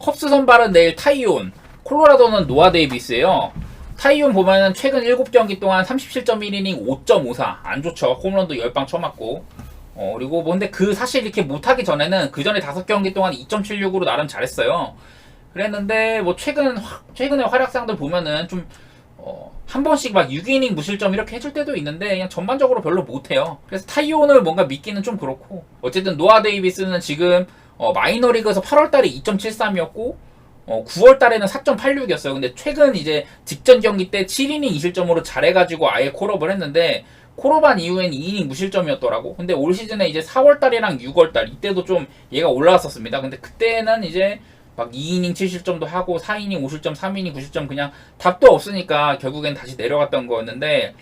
컵스 선발은 내일 타이온, 콜로라도는 노아 데이비스예요. 타이온 보면은 최근 7경기 동안 37.1이닝 5.54 안 좋죠. 홈런도 10방 쳐맞고. 그리고 뭐 근데 그 사실 이렇게 못하기 전에는 그 전에 5경기 동안 2.76으로 나름 잘했어요. 그랬는데 뭐 최근의 활약상들 보면은 좀 한 번씩 막 6이닝 무실점 이렇게 해줄 때도 있는데 그냥 전반적으로 별로 못해요. 그래서 타이온을 뭔가 믿기는 좀 그렇고, 어쨌든 노아 데이비스는 지금 마이너리그에서 8월달에 2.73이었고 9월달에는 4.86이었어요. 근데 최근 이제 직전 경기 때 7이닝 2실점으로 잘해가지고 아예 콜업을 했는데, 콜업한 이후엔 2이닝 무실점이었더라고. 근데 올 시즌에 이제 4월달이랑 6월달 이때도 좀 얘가 올라왔었습니다. 근데 그때는 이제 막 2이닝 7실점도 하고 4이닝 5실점, 3이닝 9실점 그냥 답도 없으니까 결국엔 다시 내려갔던 거였는데,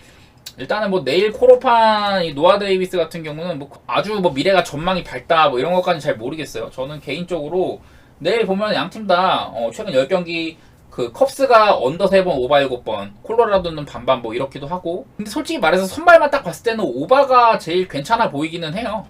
일단은 뭐 내일 콜업한 이 노아 데이비스 같은 경우는 뭐 아주 뭐 미래가 전망이 밝다 뭐 이런 것까지는 잘 모르겠어요. 저는 개인적으로 내일 보면 양팀 다 최근 10경기 그 컵스가 언더 3번 오바 7번, 콜로라도는 반반 뭐 이렇기도 하고, 근데 솔직히 말해서 선발만 딱 봤을 때는 오바가 제일 괜찮아 보이기는 해요.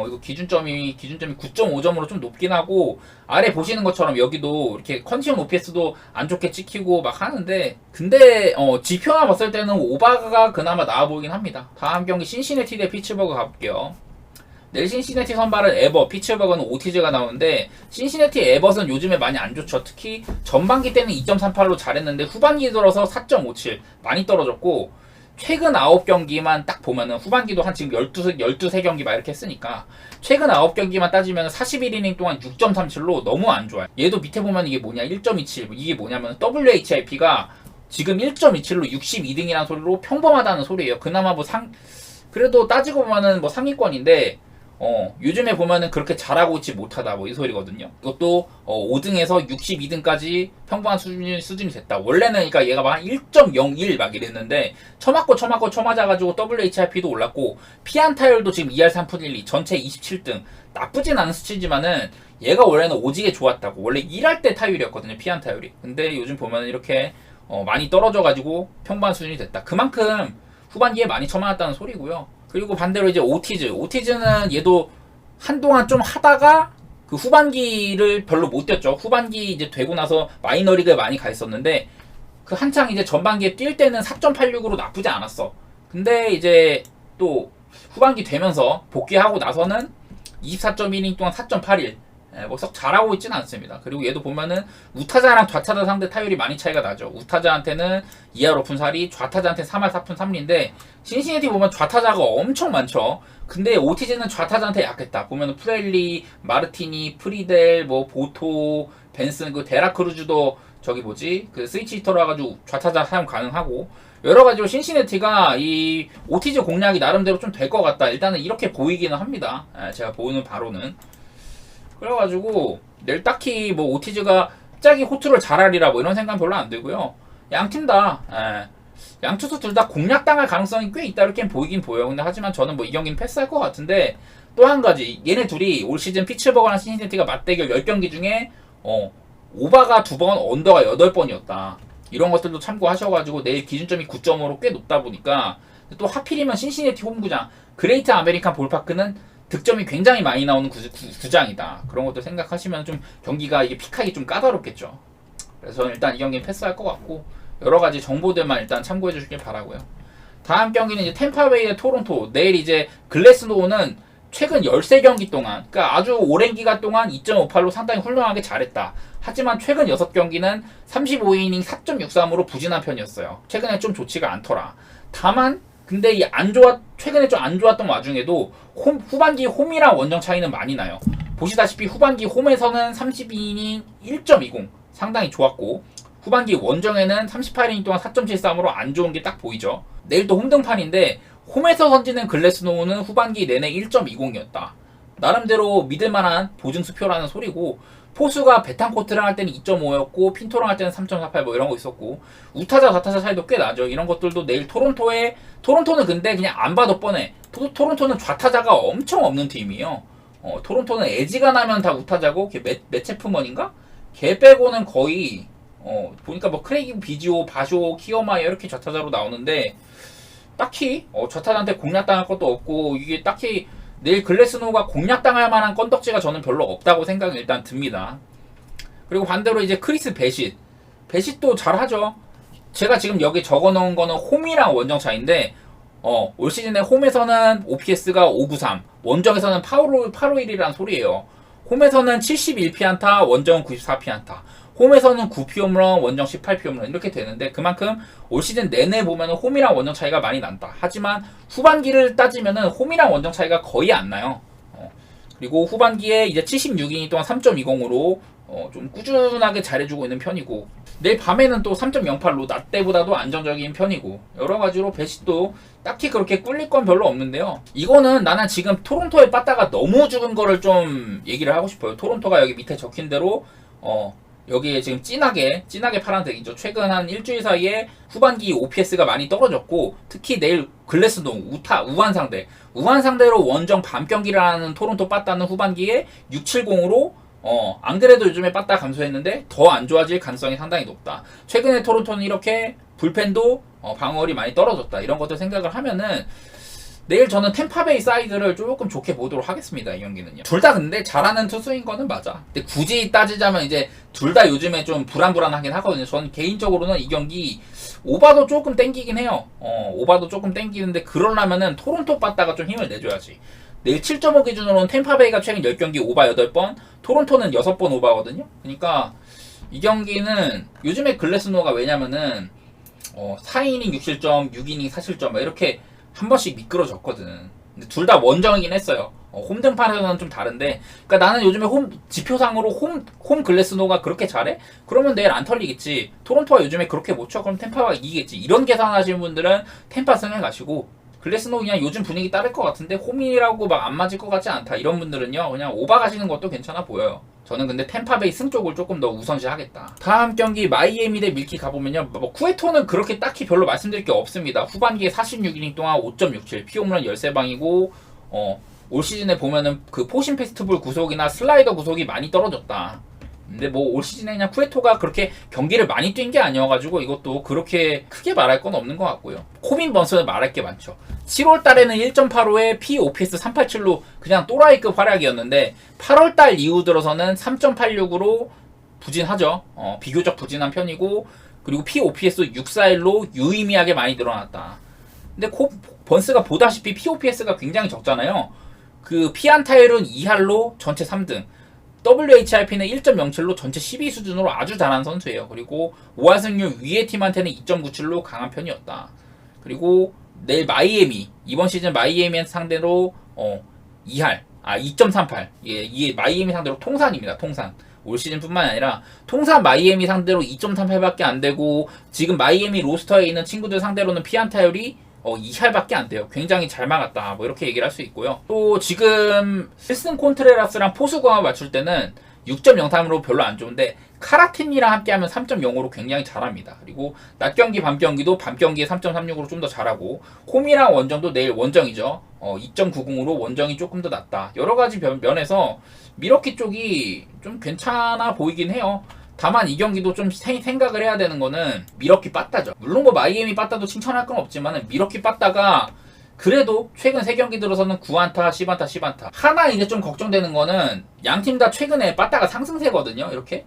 이거 기준점이 9.5점으로 좀 높긴 하고, 아래 보시는 것처럼 여기도 이렇게 컨디션 OPS도 안 좋게 찍히고 막 하는데, 근데 지표나 봤을 때는 오바가 그나마 나아 보이긴 합니다. 다음 경기 신시내티 대 피츠버그 가볼게요. 내일 신시내티 선발은 에버, 피츠버그는 오티즈가 나오는데, 신시내티 에버는 요즘에 많이 안 좋죠. 특히 전반기 때는 2.38로 잘했는데 후반기 들어서 4.57 많이 떨어졌고, 최근 9경기만 딱 보면은 후반기도 한 지금 13경기 막 이렇게 했으니까 최근 9경기만 따지면 41이닝 동안 6.37로 너무 안 좋아요. 얘도 밑에 보면 이게 뭐냐 1.27, 이게 뭐냐면 WHIP가 지금 1.27로 62등이라는 소리로 평범하다는 소리예요. 그나마 뭐 그래도 따지고 보면은 뭐 상위권인데 요즘에 보면은 그렇게 잘하고 있지 못하다 뭐 이 소리거든요. 이것도 5등에서 62등까지 평범한 수준이 됐다. 원래는 그러니까 얘가 막 1.01 막 이랬는데 쳐맞아가지고 WHIP도 올랐고 피안타율도 지금 2할 3푼 1리 전체 27등 나쁘진 않은 수치지만은 얘가 원래는 오지게 좋았다고. 원래 1할 때 타율이었거든요, 피안타율이. 근데 요즘 보면은 이렇게 많이 떨어져가지고 평범한 수준이 됐다. 그만큼 후반기에 많이 쳐맞았다는 소리고요. 그리고 반대로 이제 오티즈는 얘도 한동안 좀 하다가 그 후반기를 별로 못 뛰었죠. 후반기 이제 되고 나서 마이너리그에 많이 가 있었는데, 그 한창 이제 전반기에 뛸 때는 4.86으로 나쁘지 않았어. 근데 이제 또 후반기 되면서 복귀하고 나서는 24.1이닝 동안 4.81. 뭐 썩 잘하고 있지는 않습니다. 그리고 얘도 보면은 우타자랑 좌타자 상대 타율이 많이 차이가 나죠. 우타자한테는 2할 5푼 4리, 좌타자한테 3할 4푼 3리인데 신시내티 보면 좌타자가 엄청 많죠. 근데 오티즈는 좌타자한테 약했다. 보면은 프렐리, 마르티니, 프리델, 뭐 보토, 벤슨, 그 데라크루즈도 저기 뭐지 그 스위치 히터로 와가지고 좌타자 사용 가능하고, 여러가지로 신시내티가 이 오티즈 공략이 나름대로 좀 될 것 같다. 일단은 이렇게 보이기는 합니다. 제가 보는 바로는. 그래가지고 내일 딱히 뭐 오티즈가 갑자기 호투를 잘하리라 뭐 이런 생각은 별로 안 들고요. 양팀 다 양투수 둘 다 공략당할 가능성이 꽤 있다 이렇게 보이긴 보여요. 근데 하지만 저는 뭐 이 경기는 패스할 것 같은데, 또 한 가지 얘네 둘이 올 시즌 피츠버그랑 신시내티가 맞대결 10경기 중에 오바가 2번, 언더가 8번이었다. 이런 것들도 참고하셔가지고 내일 기준점이 9.5로 꽤 높다 보니까, 또 하필이면 신시내티 홈구장 그레이트 아메리칸 볼파크는 득점이 굉장히 많이 나오는 구장이다. 그런 것도 생각하시면 좀 경기가 이게 픽하기 좀 까다롭겠죠. 그래서 저는 일단 이 경기는 패스할 것 같고, 여러가지 정보들만 일단 참고해 주시길 바라고요. 다음 경기는 이제 템파베이의 토론토. 내일 이제 글래스노우는 최근 13경기 동안, 그러니까 아주 오랜 기간 동안 2.58로 상당히 훌륭하게 잘했다. 하지만 최근 6경기는 35이닝 4.63으로 부진한 편이었어요. 최근에 좀 좋지가 않더라. 다만 근데 이 최근에 좀 안 좋았던 와중에도 후반기 홈이랑 원정 차이는 많이 나요. 보시다시피 후반기 홈에서는 32이닝 1.20 상당히 좋았고, 후반기 원정에는 38이닝 동안 4.73으로 안 좋은 게 딱 보이죠. 내일 또 홈등판인데 홈에서 던지는 글래스노우는 후반기 내내 1.20이었다. 나름대로 믿을만한 보증수표라는 소리고, 포수가 베탄코트랑 할 때는 2.5였고 핀토랑 할 때는 3.48 뭐 이런 거 있었고, 우타자 좌타자 차이도 꽤 나죠. 이런 것들도 내일 토론토는 근데 그냥 안 봐도 뻔해. 토론토는 좌타자가 엄청 없는 팀이에요. 토론토는 에지가 나면 다 우타자고, 매체프먼인가? 걔 빼고는 거의 보니까 뭐 크레이기 비지오, 바쇼, 키어마이어 이렇게 좌타자로 나오는데, 딱히 좌타자한테 공략당할 것도 없고, 이게 딱히 내일 글래스노우가 공략당할 만한 건덕지가 저는 별로 없다고 생각이 일단 듭니다. 그리고 반대로 이제 크리스 배싯도 잘하죠. 제가 지금 여기 적어놓은 거는 홈이랑 원정 차인데 올 시즌에 홈에서는 OPS가 593, 원정에서는 851이라는 소리예요. 홈에서는 71피안타, 원정은 94피안타. 홈에서는 9피 홈런, 원정 18피 홈런 이렇게 되는데 그만큼 올 시즌 내내 보면은 홈이랑 원정 차이가 많이 난다. 하지만 후반기를 따지면은 홈이랑 원정 차이가 거의 안 나요. 그리고 후반기에 이제 76이닝 동안 3.20으로 좀 꾸준하게 잘해주고 있는 편이고 내일 밤에는 또 3.08로 낮 때보다도 안정적인 편이고 여러가지로 배싯도 딱히 그렇게 꿀릴 건 별로 없는데요. 이거는 나는 지금 토론토에 빠따가 너무 죽은 거를 좀 얘기를 하고 싶어요. 토론토가 여기 밑에 적힌 대로 여기에 지금 진하게 파란색이죠. 최근 한 일주일 사이에 후반기 OPS가 많이 떨어졌고 특히 내일 글래스노 우한 상대로 원정 밤 경기를 하는 토론토 빠따는 후반기에 670으로 안 그래도 요즘에 빠따 감소했는데 더 안 좋아질 가능성이 상당히 높다. 최근에 토론토는 이렇게 불펜도 방어율이 많이 떨어졌다. 이런 것들 생각을 하면은 내일 저는 템파베이 사이드를 조금 좋게 보도록 하겠습니다. 이 경기는요. 둘 다 근데 잘하는 투수인 거는 맞아. 근데 굳이 따지자면 이제 둘 다 요즘에 좀 불안하긴 하거든요. 저는 개인적으로는 이 경기 오바도 조금 땡기긴 해요. 오바도 조금 땡기는데 그러려면은 토론토 빠따가 좀 힘을 내줘야지. 내일 7.5 기준으로는 템파베이가 최근 10경기 오바 8번, 토론토는 6번 오바거든요. 그러니까 이 경기는 요즘에 글래스노가 왜냐면은 4이닝 6실점, 6이닝 4실점 이렇게 한 번씩 미끄러졌거든. 근데 둘 다 원정이긴 했어요. 홈등판에서는 좀 다른데, 그러니까 나는 요즘에 지표상으로 홈 글래스노가 그렇게 잘해? 그러면 내일 안 털리겠지. 토론토가 요즘에 그렇게 못 쳐? 그럼 템파가 이기겠지. 이런 계산하시는 분들은 템파 승해 가시고, 글래스노 그냥 요즘 분위기 따를 것 같은데 홈이라고 막 안 맞을 것 같지 않다. 이런 분들은요, 그냥 오바 가시는 것도 괜찮아 보여요. 저는 근데 템파베이 승 쪽을 조금 더 우선시하겠다. 다음 경기 마이애미 대 밀키 가보면요. 쿠에토는 그렇게 딱히 별로 말씀드릴 게 없습니다. 후반기에 46이닝 동안 5.67, 피홈런 13방이고 올 시즌에 보면은 그 포신 페스티벌 구속이나 슬라이더 구속이 많이 떨어졌다. 근데 뭐 올 시즌에 그냥 쿠에토가 그렇게 경기를 많이 뛴 게 아니어가지고 이것도 그렇게 크게 말할 건 없는 것 같고요. 코빈 번스는 말할 게 많죠. 7월 달에는 1.85에 POPS 387로 그냥 또라이급 활약이었는데 8월 달 이후 들어서는 3.86으로 부진하죠. 비교적 부진한 편이고 그리고 POPS 641로 유의미하게 많이 늘어났다. 근데 번스가 보다시피 POPS가 굉장히 적잖아요. 그 피안타율은 2할로 전체 3등. WHIP는 1.07로 전체 12 수준으로 아주 잘하는 선수예요. 그리고 5할 승률 위의 팀한테는 2.97로 강한 편이었다. 그리고 내일 마이애미, 이번 시즌 마이애미 상대로 2.38. 이게 마이애미 상대로 통산입니다. 통산. 올 시즌뿐만 아니라 통산 마이애미 상대로 2.38밖에 안 되고 지금 마이애미 로스터에 있는 친구들 상대로는 피안타율이 2할밖에 안 돼요. 굉장히 잘 막았다. 뭐 이렇게 얘기를 할 수 있고요. 또 지금 필슨 콘트레라스랑 포수광을 맞출 때는 6.03으로 별로 안 좋은데 카라틴이랑 함께하면 3.05로 굉장히 잘합니다. 그리고 낮 경기, 밤 경기도 밤 경기에 3.36으로 좀 더 잘하고 홈이랑 원정도 내일 원정이죠. 2.90으로 원정이 조금 더 낫다. 여러 가지 면에서 미러키 쪽이 좀 괜찮아 보이긴 해요. 다만 이 경기도 좀 생각을 해야 되는 거는 미러키 빠따죠. 물론 뭐 마이애미 빠따도 칭찬할 건 없지만 미러키 빠따가 그래도 최근 3경기 들어서는 9안타, 10안타. 하나 이제 좀 걱정되는 거는 양팀 다 최근에 빠따가 상승세거든요. 이렇게.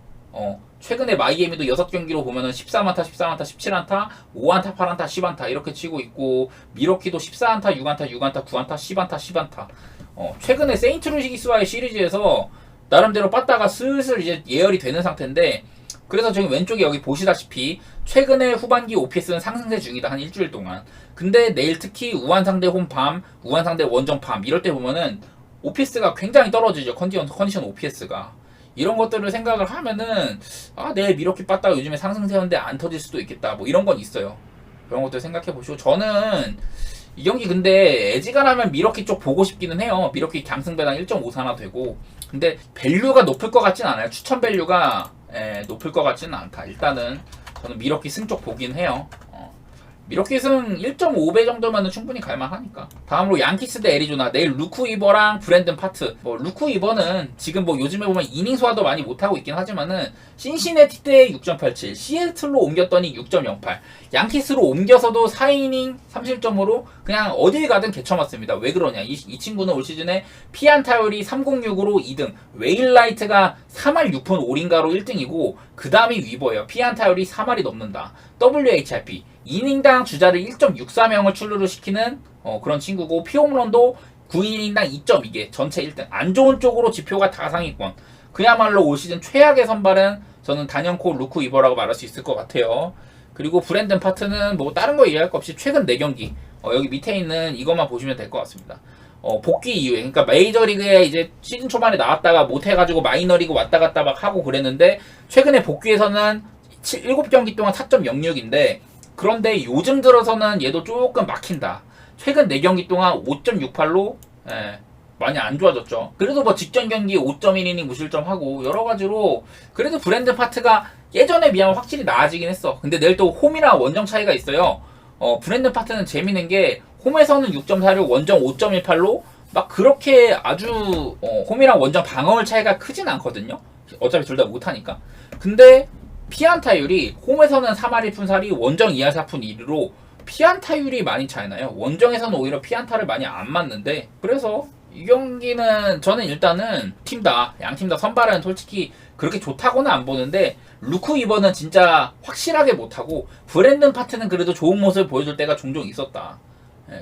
최근에 마이애미도 6경기로 보면은 13안타, 17안타, 5안타, 8안타, 10안타 이렇게 치고 있고 미러키도 14안타, 6안타, 9안타, 10안타. 최근에 세인트루이스와의 시리즈에서 나름대로 빠따가 슬슬 이제 예열이 되는 상태인데 그래서 지금 왼쪽에 여기 보시다시피 최근에 후반기 OPS는 상승세 중이다. 한 일주일 동안. 근데 내일 특히 우한 상대 홈밤, 우한 상대 원정 밤 이럴 때 보면은 OPS가 굉장히 떨어지죠. 컨디션 OPS가. 이런 것들을 생각을 하면은 내일 미러키 빠따가 요즘에 상승세였는데 안 터질 수도 있겠다. 뭐 이런 건 있어요. 그런 것들 생각해 보시고 저는 이 경기 근데 애지간하면 미러키 쪽 보고 싶기는 해요. 미러키 강승배당 1.54나 되고 근데 밸류가 높을 것 같진 않아요. 추천 밸류가 높을 것 같지는 않다. 일단은 저는 미러키 승 쪽 보긴 해요. 미러킷은 1.5배 정도면 충분히 갈만하니까. 다음으로 양키스 대 애리조나. 내일 루크 이버랑 브랜든 파트. 뭐 루크 이버는 지금 뭐 요즘에 보면 이닝 소화도 많이 못하고 있긴 하지만은 신시내티 때 6.87, 시애틀로 옮겼더니 6.08, 양키스로 옮겨서도 4이닝 3실점으로 그냥 어딜 가든 개쳐맞습니다. 왜 그러냐? 이 친구는 올 시즌에 피안타율이 306으로 2등, 웨일라이트가 3할 6푼 5厘가로 1등이고 그 다음이 위버예요. 피안타율이 3할이 넘는다. WHIP 이닝당 주자를 1.64명을 출루를 시키는 그런 친구고, 피홈런도 9이닝당 2.2개, 전체 1등. 안 좋은 쪽으로 지표가 다 상위권. 그야말로 올 시즌 최악의 선발은 저는 단연코 루크 이버라고 말할 수 있을 것 같아요. 그리고 브랜든 파트는 뭐 다른 거 얘기할 거 없이 최근 4경기, 여기 밑에 있는 이것만 보시면 될 것 같습니다. 복귀 이후에, 그러니까 메이저리그에 이제 시즌 초반에 나왔다가 못해가지고 마이너리그 왔다 갔다 막 하고 그랬는데, 최근에 복귀해서는 7경기 동안 4.06인데, 그런데 요즘 들어서는 얘도 조금 막힌다. 최근 4경기 동안 5.68로 많이 안 좋아졌죠. 그래도 뭐 직전 경기 5.1이닝 무실점하고 여러가지로 그래도 브랜든 파트가 예전에 비하면 확실히 나아지긴 했어. 근데 내일 또 홈이랑 원정 차이가 있어요. 브랜든 파트는 재밌는 게 홈에서는 6.46, 원정 5.18로 막 그렇게 아주 홈이랑 원정 방어율 차이가 크진 않거든요. 어차피 둘 다 못하니까. 근데 피안타율이 홈에서는 3할 1푼 4리, 원정 2할 4푼 1리로 피안타율이 많이 차이나요. 원정에서는 오히려 피안타를 많이 안 맞는데, 그래서 이 경기는 저는 일단은 양팀 다 선발은 솔직히 그렇게 좋다고는 안 보는데, 루크 이버는 진짜 확실하게 못하고 브랜든 파트는 그래도 좋은 모습을 보여줄 때가 종종 있었다.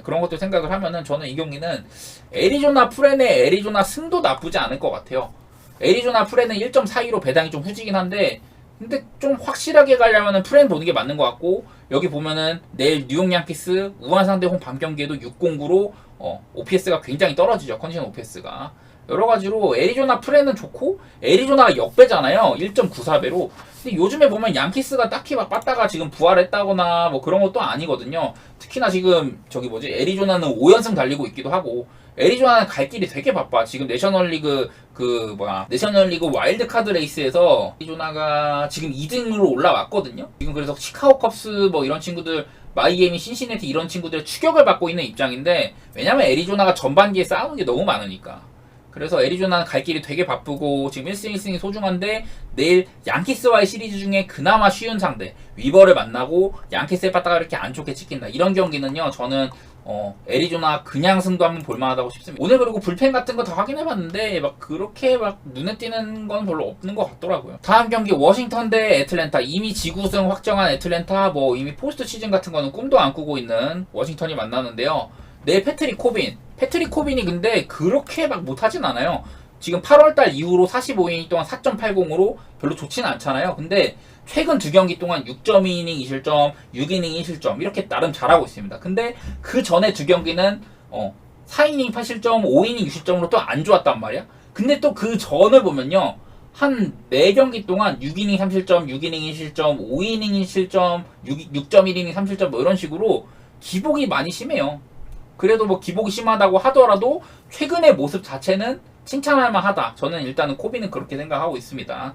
그런 것도 생각을 하면은 저는 이 경기는 애리조나 프렌의 애리조나 승도 나쁘지 않을 것 같아요. 애리조나 프렌은 1.42로 배당이 좀 후지긴 한데, 근데 좀 확실하게 가려면은 프렌 보는 게 맞는 것 같고, 여기 보면은 내일 뉴욕 양키스 우한 상대 홈 밤 경기에도 609로 OPS가 굉장히 떨어지죠. 컨디션 OPS가. 여러 가지로 애리조나 프렌은 좋고, 애리조나가 역배잖아요. 1.94배로. 근데 요즘에 보면 양키스가 딱히 막 빠따가 지금 부활했다거나 뭐 그런 것도 아니거든요. 특히나 지금 애리조나는 5연승 달리고 있기도 하고, 애리조나는 갈 길이 되게 바빠. 지금 내셔널리그 내셔널리그 와일드카드 레이스에서 애리조나가 지금 2등으로 올라왔거든요. 지금 그래서 시카고 컵스 뭐 이런 친구들, 마이애미, 신시내티 이런 친구들의 추격을 받고 있는 입장인데, 왜냐면 애리조나가 전반기에 쌓아놓은 게 너무 많으니까. 그래서 애리조나는 갈 길이 되게 바쁘고 지금 1승 1승이 소중한데, 내일 양키스와의 시리즈 중에 그나마 쉬운 상대 위버를 만나고 양키스의 빠따가 이렇게 안 좋게 찍힌다. 이런 경기는요, 저는 애리조나 그냥 승도 한번 볼만하다고 싶습니다. 오늘 그리고 불펜 같은 거 다 확인해봤는데 막 그렇게 막 눈에 띄는 건 별로 없는 것 같더라고요. 다음 경기 워싱턴 대 애틀랜타. 이미 지구승 확정한 애틀랜타, 뭐 이미 포스트 시즌 같은 거는 꿈도 안 꾸고 있는 워싱턴이 만나는데요. 내일 패트릭 코빈이 근데 그렇게 막 못하진 않아요. 지금 8월달 이후로 45이닝 동안 4.80으로 별로 좋지는 않잖아요. 근데 최근 2경기 동안 6.2이닝 2실점, 6이닝 1실점 이렇게 나름 잘하고 있습니다. 근데 그 전에 2경기는 4이닝 8실점, 5이닝 6실점으로 또 안 좋았단 말이야. 근데 또 그 전을 보면요, 한 4경기 동안 6이닝 3실점, 6이닝 1실점, 5이닝 1실점, 6.1이닝 3실점 뭐 이런 식으로 기복이 많이 심해요. 그래도 뭐 기복이 심하다고 하더라도 최근의 모습 자체는 칭찬할 만하다. 저는 일단은 코비는 그렇게 생각하고 있습니다.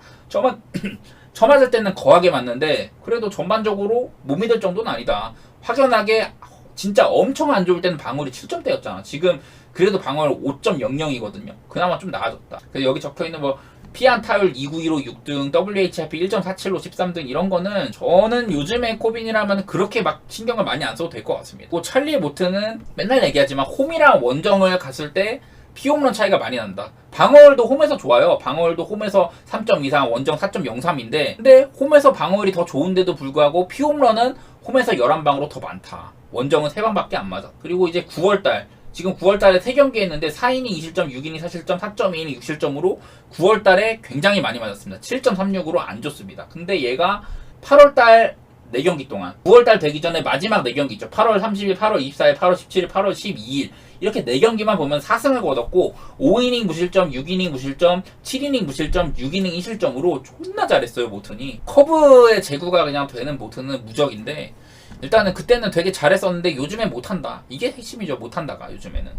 저 맞을 때는 거하게 맞는데 그래도 전반적으로 못 믿을 정도는 아니다. 확연하게 진짜 엄청 안 좋을 때는 방어율이 7점대였잖아. 지금 그래도 방어율 5.00이거든요. 그나마 좀 나아졌다. 그래서 여기 적혀있는 뭐 피안타율 292로 6등, WHIP 1.47로 13등 이런 거는 저는 요즘에 코빈이라면 그렇게 막 신경을 많이 안 써도 될 것 같습니다. 또 찰리 모트는 맨날 얘기하지만 홈이랑 원정을 갔을 때 피홈런 차이가 많이 난다. 방어율도 홈에서 좋아요. 방어율도 홈에서 3.23, 원정 4.03인데 근데 홈에서 방어율이 더 좋은데도 불구하고 피홈런은 홈에서 11방으로 더 많다. 원정은 3방밖에 안 맞아. 그리고 이제 9월달, 지금 9월달에 3경기 했는데 4이닝 2실점, 6이닝 4실점, 4.2이닝 6실점으로 9월달에 굉장히 많이 맞았습니다. 7.36으로 안 좋습니다. 근데 얘가 8월달 4경기 동안, 9월달 되기 전에 마지막 4경기 있죠. 8월 30일, 8월 24일, 8월 17일, 8월 12일 이렇게 4경기만 보면 4승을 거뒀고 5이닝 무실점, 6이닝 무실점, 7이닝 무실점, 6이닝 1실점으로 존나 잘했어요. 모튼이 커브의 제구가 그냥 되는 모튼은 무적인데, 일단은 그때는 되게 잘했었는데 요즘엔 못한다. 이게 핵심이죠. 못한다가 요즘에는.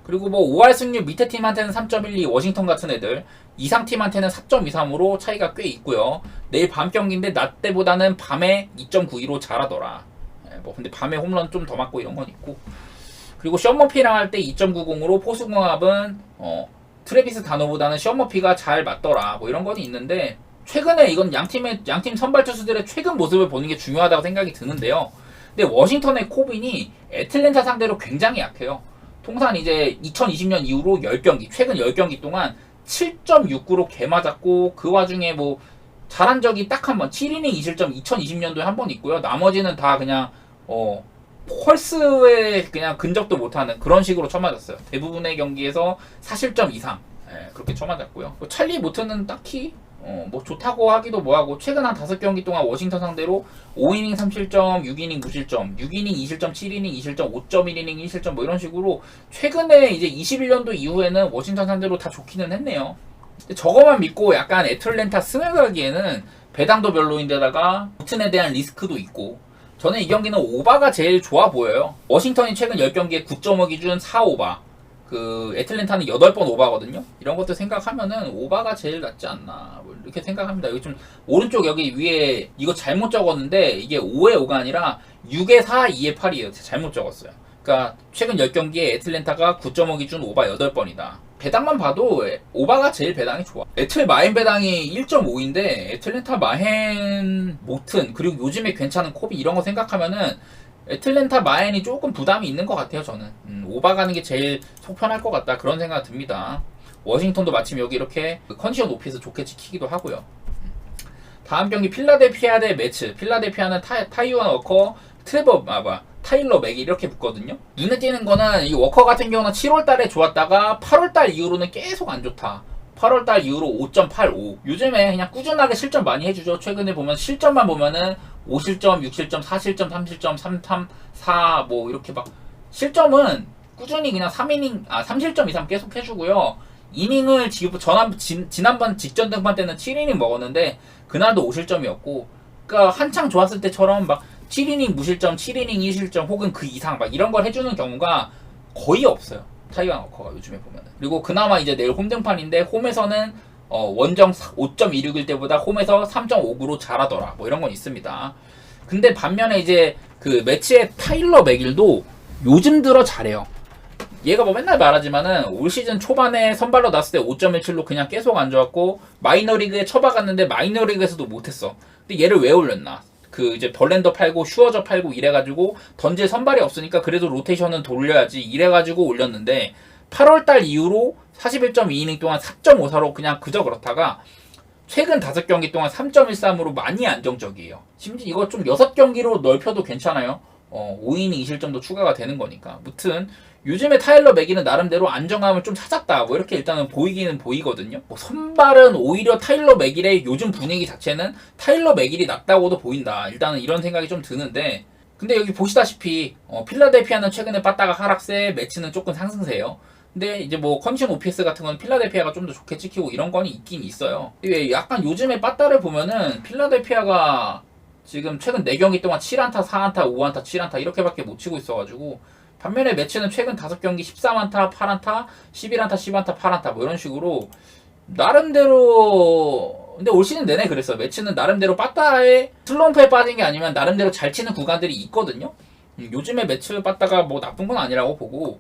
그리고 뭐 5할 승률 밑에 팀한테는 3.12, 워싱턴 같은 애들 이상 팀한테는 4.23으로 차이가 꽤 있고요. 내일 밤 경기인데 낮 때보다는 밤에 2.92로 잘하더라. 뭐 근데 밤에 홈런 좀 더 맞고 이런 건 있고. 그리고 션 머피랑 할 때 2.90으로 포수궁합은 트래비스 다노보다는 션 머피가 잘 맞더라. 뭐 이런 건 있는데 최근에 이건 양팀 선발 투수들의 최근 모습을 보는 게 중요하다고 생각이 드는데요. 근데 워싱턴의 코빈이 애틀랜타 상대로 굉장히 약해요. 통산 이제 2020년 이후로 10경기, 최근 10경기 동안 7.69로 개맞았고 그 와중에 뭐 잘한 적이 딱 한 번, 7이닝 2실점 2020년도에 한 번 있고요. 나머지는 다 그냥 펄스에 그냥 근접도 못하는 그런 식으로 쳐맞았어요. 대부분의 경기에서 4실점 이상 그렇게 쳐맞았고요. 찰리 모트는 딱히 뭐 좋다고 하기도 뭐하고 최근 한 5경기 동안 워싱턴 상대로 5이닝 3실점, 6이닝 무실점, 6이닝 2실점, 7이닝 2실점, 5.1이닝 1실점 뭐 이런 식으로 최근에 이제 21년도 이후에는 워싱턴 상대로 다 좋기는 했네요. 저거만 믿고 약간 애틀랜타 승을 가기에는 배당도 별로인데다가 모튼에 대한 리스크도 있고 저는 이 경기는 오바가 제일 좋아 보여요. 워싱턴이 최근 10경기에 9.5 기준 4오바 그 애틀랜타는 8번 오바거든요. 이런 것들 생각하면은 오바가 제일 낫지 않나 뭐 이렇게 생각합니다. 여기 좀 오른쪽 여기 위에 이거 잘못 적었는데 이게 5에 5가 아니라 6에 4, 2에 8이에요. 잘못 적었어요. 그러니까 최근 10경기에 애틀랜타가 9.5 기준 오바 8번이다. 배당만 봐도 오바가 제일 배당이 좋아. 애틀 마인 배당이 1.5인데 애틀랜타 마헨 모튼 그리고 요즘에 괜찮은 코비 이런 거 생각하면은 애틀랜타 마헨이 조금 부담이 있는 것 같아요. 저는 오바 가는 게 제일 속 편할 것 같다 그런 생각 듭니다. 워싱턴도 마침 여기 이렇게 컨디션 높이에서 좋게 지키기도 하고요. 다음 경기 필라델피아 대 매츠. 필라델피아는 타이완 워커 타일러 맥이 이렇게 붙거든요. 눈에 띄는 거는 이 워커 같은 경우는 7월달에 좋았다가 8월달 이후로는 계속 안 좋다. 8월달 이후로 5.85. 요즘에 그냥 꾸준하게 실점 많이 해주죠. 최근에 보면 실점만 보면은 5실점, 6실점, 4실점, 3실점, 3탐, 4 뭐 이렇게 막 실점은 꾸준히 그냥 3실점 이상 계속 해주고요. 이닝을 지난번 직전 등판 때는 7이닝 먹었는데 그날도 5실점이었고 그러니까 한창 좋았을 때처럼 막 7이닝 무실점, 7이닝 2실점 혹은 그 이상 막 이런 걸 해주는 경우가 거의 없어요. 타이완 워커가 요즘에 보면은. 그리고 그나마 이제 내일 홈등판인데 홈에서는 원정 5.16일 때보다 홈에서 3.59로 잘하더라. 뭐 이런 건 있습니다. 근데 반면에 이제 그 매치의 타일러 맥일도 요즘 들어 잘해요. 얘가 뭐 맨날 말하지만은 올 시즌 초반에 선발로 났을 때 5.17로 그냥 계속 안 좋았고 마이너리그에 쳐박았는데 마이너리그에서도 못했어. 근데 얘를 왜 올렸나? 그 이제 벌렌더 팔고 슈어저 팔고 이래가지고 던질 선발이 없으니까 그래도 로테이션은 돌려야지 이래가지고 올렸는데 8월달 이후로 41.2이닝 동안 4.54로 그냥 그저 그렇다가 최근 5경기 동안 3.13으로 많이 안정적이에요. 심지어 이거 좀 6경기로 넓혀도 괜찮아요. 5이닝 2실점도 추가가 되는 거니까. 무튼 요즘에 타일러 맥이는 나름대로 안정감을 좀 찾았다. 뭐 이렇게 일단은 보이기는 보이거든요. 선발은 오히려 타일러 맥일의 요즘 분위기 자체는 타일러 맥일이 낫다고도 보인다. 일단은 이런 생각이 좀 드는데 근데 여기 보시다시피 필라델피아는 최근에 빠따가 하락세, 매치는 조금 상승세예요. 근데 이제 뭐 컨디션 OPS 같은 건 필라델피아가 좀 더 좋게 찍히고 이런 건 있긴 있어요. 약간 요즘에 빠따를 보면은 필라델피아가 지금 최근 4경기 동안 7안타, 4안타, 5안타, 7안타 이렇게밖에 못 치고 있어가지고 반면에 매치는 최근 5경기 13안타, 8안타, 11안타, 10안타, 8안타 뭐 이런 식으로 나름대로 근데 올 시즌 내내 그랬어요. 매치는 나름대로 빠따에 슬럼프에 빠진 게 아니면 나름대로 잘 치는 구간들이 있거든요. 요즘에 매치 빠따가 뭐 나쁜 건 아니라고 보고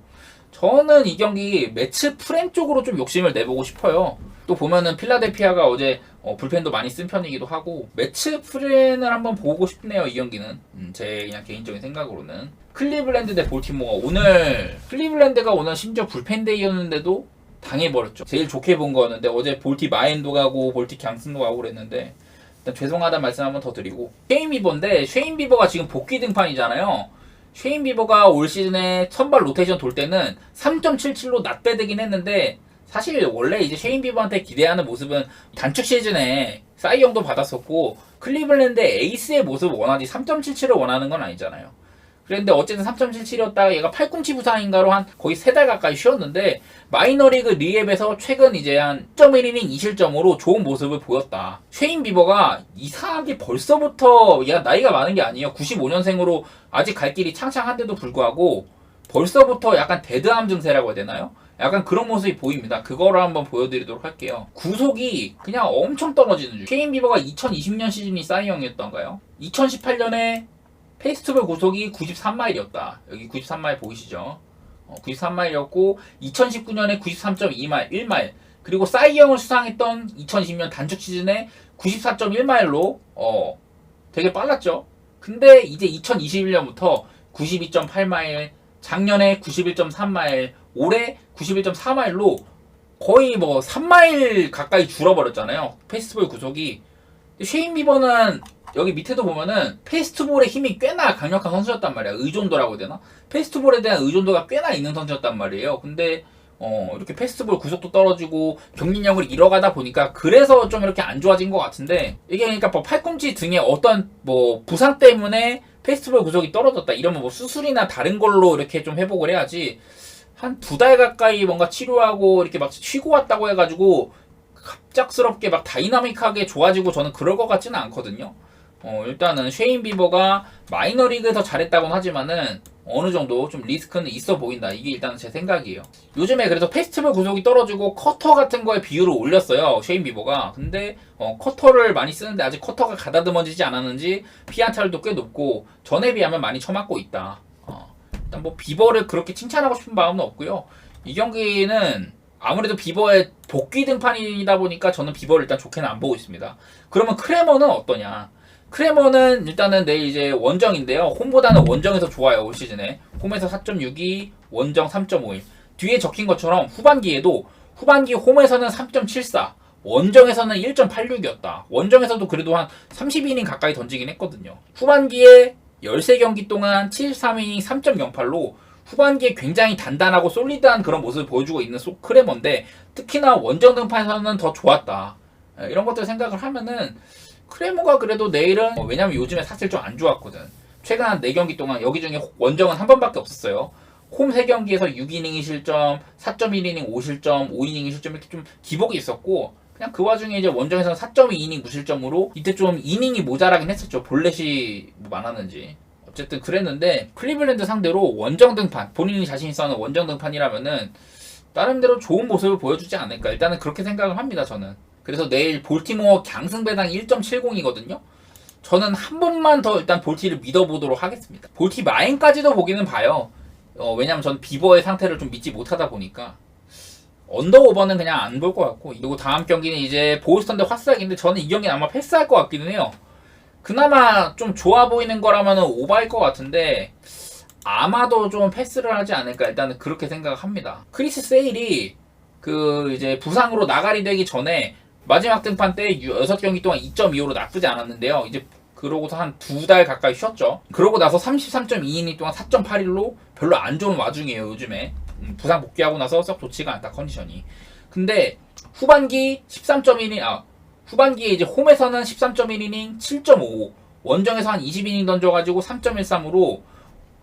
저는 이 경기 매치 프렌 쪽으로 좀 욕심을 내보고 싶어요. 또 보면은 필라델피아가 어제 불펜도 많이 쓴 편이기도 하고 매치 프렌을 한번 보고 싶네요. 이 경기는 제 그냥 개인적인 생각으로는 클리블랜드 대 볼티모어 오늘 클리블랜드가 오늘 심지어 불펜데이였는데도 당해버렸죠. 제일 좋게 본 거였는데 어제 볼티 마엔도 가고 볼티 갱슨도 가고 그랬는데 일단 죄송하다는 말씀 한번 더 드리고 쉐인 비버인데 쉐인 비버가 지금 복귀 등판이잖아요. 쉐인 비버가 올 시즌에 선발 로테이션 돌 때는 3.77로 낮배되긴 했는데 사실 원래 이제 쉐인 비버한테 기대하는 모습은 단축 시즌에 사이영도 받았었고 클리블랜드의 에이스의 모습을 원하지 3.77을 원하는 건 아니잖아요. 그런데 어쨌든 3.77이었다가 얘가 팔꿈치 부상인가로 한 거의 3달 가까이 쉬었는데 마이너리그 리앱에서 최근 이제 한 1.1이닝 2실점으로 좋은 모습을 보였다. 쉐인 비버가 이상하게 벌써부터 얘가 나이가 많은 게 아니에요. 95년생으로 아직 갈 길이 창창한데도 불구하고 벌써부터 약간 데드암 증세라고 해야 되나요? 약간 그런 모습이 보입니다. 그거를 한번 보여드리도록 할게요. 구속이 그냥 엄청 떨어지는 중. 쉐인 비버가 2020년 시즌이 사이영이었던가요? 2018년에 페이스트볼 구속이 93마일이었다. 여기 93마일 보이시죠? 93마일이었고 2019년에 93.2마일, 1마일. 그리고 사이영을 수상했던 2020년 단축 시즌에 94.1마일로 되게 빨랐죠. 근데 이제 2021년부터 92.8마일, 작년에 91.3마일, 올해 91.4마일로 거의 뭐 3마일 가까이 줄어버렸잖아요. 페이스트볼 구속이. 쉐인 비버는 여기 밑에도 보면은 페이스트볼의 힘이 꽤나 강력한 선수였단 말이야. 의존도라고 해야 되나? 페이스트볼에 대한 의존도가 꽤나 있는 선수였단 말이에요. 근데 이렇게 페이스트볼 구속도 떨어지고 경기력을 잃어가다 보니까 그래서 좀 이렇게 안 좋아진 것 같은데, 이게 그러니까 뭐 팔꿈치 등에 어떤 뭐 부상 때문에 페이스트볼 구속이 떨어졌다 이러면 뭐 수술이나 다른 걸로 이렇게 좀 회복을 해야지, 한 2달 가까이 뭔가 치료하고 이렇게 막 쉬고 왔다고 해가지고 갑작스럽게 막 다이나믹하게 좋아지고 저는 그럴 것 같지는 않거든요. 일단은 쉐인 비버가 마이너리그에서 잘했다고는 하지만은 어느 정도 좀 리스크는 있어 보인다. 이게 일단 제 생각이에요. 요즘에 그래서 페스티벌 구속이 떨어지고 커터 같은 거에 비율을 올렸어요. 쉐인 비버가. 근데 커터를 많이 쓰는데 아직 커터가 가다듬어지지 않았는지 피안타율도 꽤 높고 전에 비하면 많이 쳐맞고 있다. 일단 뭐 비버를 그렇게 칭찬하고 싶은 마음은 없고요. 이 경기는 아무래도 비버의 복귀 등판이다 보니까 저는 비버를 일단 좋게는 안 보고 있습니다. 그러면 크레머는 어떠냐? 크레머는 일단은 내일 이제 원정인데요. 홈보다는 원정에서 좋아요. 올 시즌에 홈에서 4.62, 원정 3.51. 뒤에 적힌 것처럼 후반기 홈에서는 3.74, 원정에서는 1.86이었다. 원정에서도 그래도 한 30이닝 가까이 던지긴 했거든요. 후반기에 13경기 동안 73이닝 3.08로 후반기에 굉장히 단단하고 솔리드한 그런 모습을 보여주고 있는 크레머인데, 특히나 원정 등판에서는 더 좋았다. 이런 것들 생각을 하면은 크레머가 그래도 내일은 왜냐면 요즘에 사실 좀 안 좋았거든. 최근 한 4경기 동안 여기 중에 원정은 한 번밖에 없었어요. 홈 3경기에서 6이닝 실점, 4.1이닝 5실점, 5이닝 실점 이렇게 좀 기복이 있었고, 그냥 그 와중에 이제 원정에서는 4.2이닝 무실점으로 이때 좀 이닝이 모자라긴 했었죠. 볼넷이 뭐 많았는지. 어쨌든 그랬는데 클리블랜드 상대로 원정 등판, 본인이 자신 있어하는 원정 등판이라면은 나름대로 좋은 모습을 보여주지 않을까. 일단은 그렇게 생각을 합니다, 저는. 그래서 내일 볼티모어 강승배당 1.70이거든요. 저는 한 번만 더 일단 볼티를 믿어보도록 하겠습니다. 볼티 마인까지도 보기는 봐요. 왜냐면 전 비버의 상태를 좀 믿지 못하다 보니까 언더 오버는 그냥 안 볼 것 같고, 그리고 다음 경기는 이제 보스턴 대 화스닥인데 저는 이 경기는 아마 패스할 것 같기는 해요. 그나마 좀 좋아 보이는 거라면은 오바일 것 같은데 아마도 좀 패스를 하지 않을까. 일단은 그렇게 생각합니다. 크리스 세일이 그 이제 부상으로 나가리 되기 전에 마지막 등판 때 6경기 동안 2.25로 나쁘지 않았는데요. 이제 그러고서 한 2달 가까이 쉬었죠. 그러고 나서 33.2이닝 동안 4.81로 별로 안 좋은 와중이에요, 요즘에. 부상 복귀하고 나서 썩 좋지가 않다, 컨디션이. 근데 후반기 13.1이닝, 후반기에 이제 홈에서는 13.1이닝 7.55, 원정에서 한 20이닝 던져가지고 3.13으로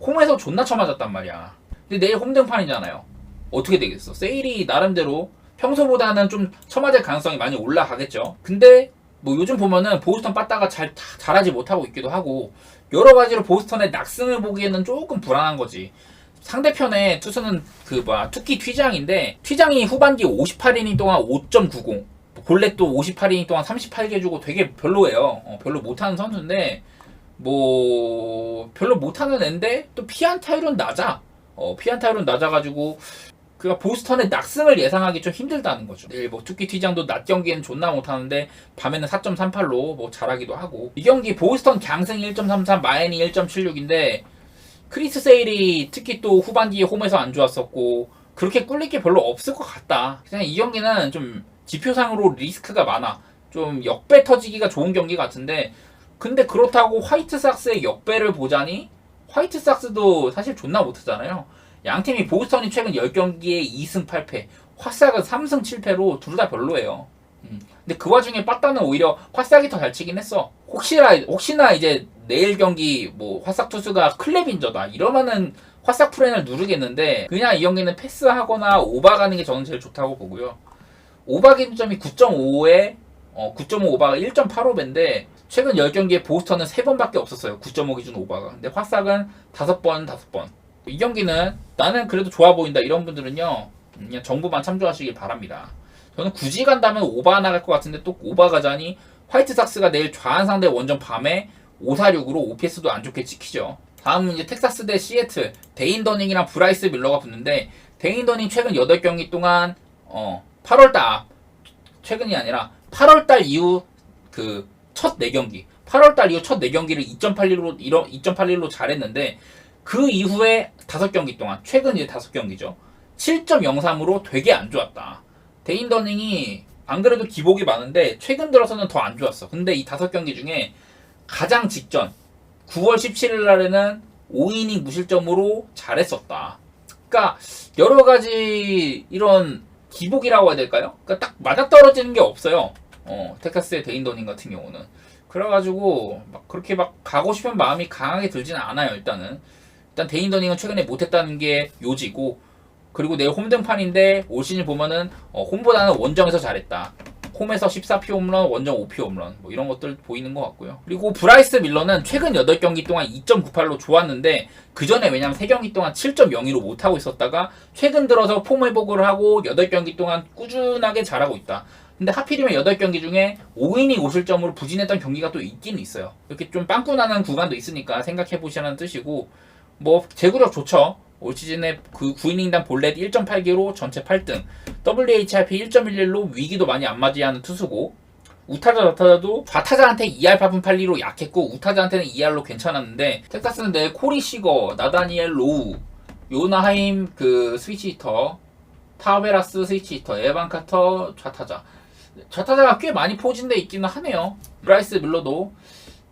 홈에서 존나 쳐맞았단 말이야. 근데 내일 홈 등판이잖아요. 어떻게 되겠어? 세일이 나름대로 평소보다는 좀 쳐맞을 가능성이 많이 올라가겠죠. 근데 뭐 요즘 보면은 보스턴 빠따가 잘하지 못하고 있기도 하고, 여러 가지로 보스턴의 낙승을 보기에는 조금 불안한 거지. 상대편의 투수는 투키 튀장인데, 튀장이 후반기 58이닝 동안 5.90, 볼넷도 58이닝 동안 38개 주고 되게 별로예요. 별로 못하는 선수인데, 뭐 별로 못하는 앤데 또 피안타율은 낮아. 피안타율은 낮아가지고 그러니까 보스턴의 낙승을 예상하기 좀 힘들다는 거죠. 내일 뭐 투키 튀장도 낮 경기에는 존나 못하는데 밤에는 4.38로 뭐 잘하기도 하고. 이 경기 보스턴 강승 1.33, 마이애미 1.76인데 크리스 세일이 특히 또 후반기에 홈에서 안 좋았었고 그렇게 꿀릴 게 별로 없을 것 같다. 그냥 이 경기는 좀 지표상으로 리스크가 많아. 좀 역배 터지기가 좋은 경기 같은데, 근데 그렇다고 화이트삭스의 역배를 보자니 화이트삭스도 사실 존나 못하잖아요. 양팀이 보스턴이 최근 10경기에 2승 8패, 화싹은 3승 7패로 둘 다 별로예요. 근데 그 와중에 빠따는 오히려 화싹이 더 잘 치긴 했어. 혹시나 이제 내일 경기 뭐 화싹 투수가 클랩인저다 이러면은 화싹 프렌을 누르겠는데, 그냥 이 경기는 패스하거나 오바 가는 게 저는 제일 좋다고 보고요. 오바 기준점이 9.5에 9.5 오바가 1.85배인데 최근 10경기에 보스턴은 3번밖에 없었어요. 9.5 기준 오바가. 근데 화싹은 5번. 이 경기는 나는 그래도 좋아 보인다 이런 분들은요, 그냥 정보만 참조하시길 바랍니다. 저는 굳이 간다면 오바 나갈 것 같은데 또 오바 가자니 화이트삭스가 내일 좌한 상대 원정 밤에 546으로 OPS도 안 좋게 찍히죠. 다음은 이제 텍사스 대 시애틀. 데인 더닝이랑 브라이스 밀러가 붙는데, 데인 더닝 최근 8경기 동안 8월달 최근이 아니라 8월달 이후 그 첫 4경기 8월달 이후 첫 4경기를 2.81로 잘했는데, 그 이후에 5경기 동안 최근 이제 5경기죠. 7.03으로 되게 안 좋았다. 데인 더닝이 안 그래도 기복이 많은데 최근 들어서는 더 안 좋았어. 근데 이 5경기 중에 가장 직전 9월 17일 날에는 5이닝 무실점으로 잘했었다. 그러니까 여러 가지 이런 기복이라고 해야 될까요? 그러니까 딱 맞아떨어지는 게 없어요. 텍사스의 데인 더닝 같은 경우는. 그래가지고 막 그렇게 막 가고 싶은 마음이 강하게 들지는 않아요. 일단 데인 더닝은 최근에 못했다는 게 요지고, 그리고 내일 홈등판인데 올 시즌 보면은 홈보다는 원정에서 잘했다. 홈에서 14피 홈런, 원정 5피 홈런, 뭐 이런 것들 보이는 것 같고요. 그리고 브라이스 밀러는 최근 8경기 동안 2.98로 좋았는데, 그 전에 왜냐면 3경기 동안 7.02로 못하고 있었다가 최근 들어서 폼 회복을 하고 8경기 동안 꾸준하게 잘하고 있다. 근데 하필이면 8경기 중에 5이닝 5실점으로 부진했던 경기가 또 있긴 있어요. 이렇게 좀 빵꾸나는 구간도 있으니까 생각해보시라는 뜻이고, 뭐 제구력 좋죠. 올 시즌에 그 9이닝당 볼넷 1.8기로 전체 8등, WHIP 1.11로 위기도 많이 안 맞이하는 투수고, 우타자 좌타자도 좌타자한테 2할 8분 8리로 약했고 우타자한테는 2할로 괜찮았는데, 텍사스는 내일 코리 시거, 나다니엘 로우, 요나하임 그 스위치 히터, 타베라스 스위치 히터, 에반 카터 좌타자가 꽤 많이 포진돼 있기는 하네요. 브라이스 밀러도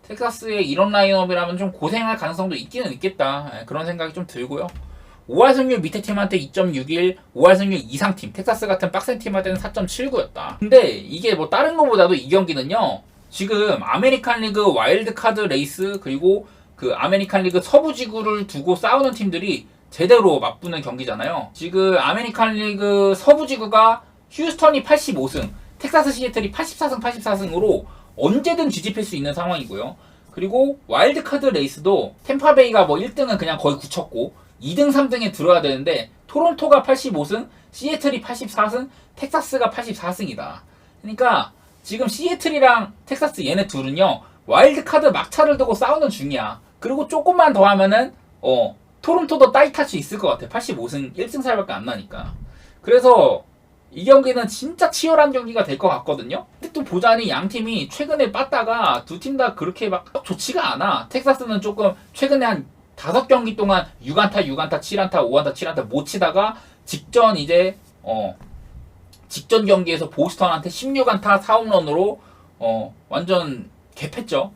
텍사스의 이런 라인업이라면 좀 고생할 가능성도 있기는 있겠다. 그런 생각이 좀 들고요. 5할 승률 밑에 팀한테 2.61, 5할 승률 이상 팀, 텍사스 같은 빡센 팀한테는 4.79였다. 근데 이게 뭐 다른 거보다도 이 경기는요, 지금 아메리칸 리그 와일드 카드 레이스, 그리고 그 아메리칸 리그 서부 지구를 두고 싸우는 팀들이 제대로 맞붙는 경기잖아요. 지금 아메리칸 리그 서부 지구가 휴스턴이 85승, 텍사스 시애틀이 84승 84승으로 언제든 뒤집힐 수 있는 상황이고요. 그리고 와일드카드 레이스도 템파베이가 뭐 1등은 그냥 거의 굳혔고 2등 3등에 들어야 되는데, 토론토가 85승, 시애틀이 84승, 텍사스가 84승이다. 그러니까 지금 시애틀이랑 텍사스 얘네 둘은요, 와일드카드 막차를 두고 싸우는 중이야. 그리고 조금만 더 하면은 토론토도 따이탈 수 있을 것 같아. 85승 1승 차이밖에 안 나니까. 그래서 이 경기는 진짜 치열한 경기가 될 것 같거든요. 근데 또 보자니 양 팀이 최근에 빠다가 두 팀 다 그렇게 막 좋지가 않아. 텍사스는 조금 최근에 한 5경기 동안 6안타, 6안타, 7안타, 5안타, 7안타 못 치다가 직전 이제 직전 경기에서 보스턴한테 16안타 4홈런으로 완전 개패죠.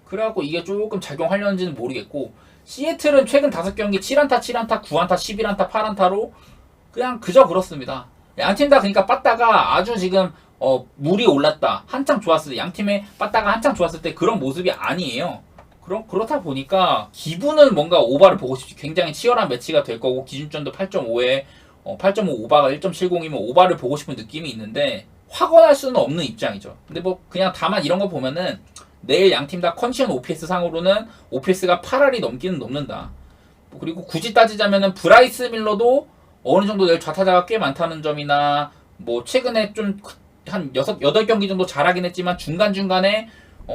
그래갖고 이게 조금 작용하려는지는 모르겠고, 시애틀은 최근 5경기 7안타, 7안타, 9안타, 11안타, 8안타로 그냥 그저 그렇습니다. 양팀 다 그러니까 빠다가 아주 지금 물이 올랐다, 한창 좋았을 때, 양팀에 빠다가 한창 좋았을 때 그런 모습이 아니에요. 그렇다 보니까 기분은 뭔가 오바를 보고 싶지. 굉장히 치열한 매치가 될 거고, 기준점도 8.5에 8.5 오바가 1.70이면 오바를 보고 싶은 느낌이 있는데 확언할 수는 없는 입장이죠. 근데 뭐 그냥 다만 이런 거 보면은 내일 양팀 다 컨디션 OPS 상으로는 OPS가 8할이 넘기는 넘는다. 그리고 굳이 따지자면은 브라이스 밀러도 어느 정도 내일 좌타자가 꽤 많다는 점이나, 뭐 최근에 좀 한 8경기 정도 잘하긴 했지만 중간중간에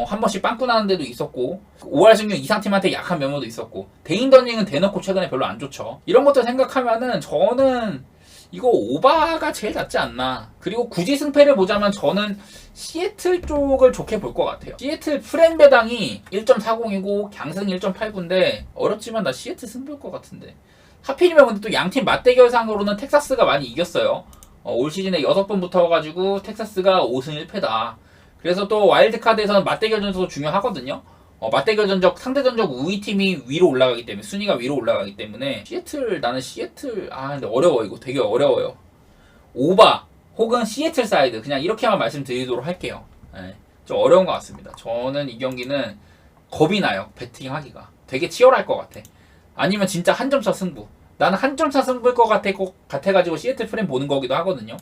한 번씩 빵꾸 나는 데도 있었고, 5할 승률 이상 팀한테 약한 면모도 있었고, 데인 더닝은 대놓고 최근에 별로 안 좋죠. 이런 것들 생각하면은 저는 이거 오바가 제일 낫지 않나. 그리고 굳이 승패를 보자면 저는 시애틀 쪽을 좋게 볼 것 같아요. 시애틀 프렌 배당이 1.40이고 강승 1.89인데 어렵지만 나 시애틀 승 볼 것 같은데. 하필이면 근데 또 양팀 맞대결상으로는 텍사스가 많이 이겼어요. 올 시즌에 6번 붙어가지고 텍사스가 5승 1패다. 그래서 또 와일드카드에서는 맞대결 전적도 중요하거든요. 맞대결 전적, 상대 전적 우위 팀이 위로 올라가기 때문에, 순위가 위로 올라가기 때문에 나는 시애틀 근데 어려워. 이거 되게 어려워요. 오바 혹은 시애틀 사이드, 그냥 이렇게만 말씀드리도록 할게요. 네, 좀 어려운 것 같습니다. 저는 이 경기는 겁이 나요. 배팅하기가 되게 치열할 것 같아. 아니면 진짜 한 점차 승부. 나는 한 점차 승부일 것 같아가지고 시애틀 프렘 보는 거기도 하거든요.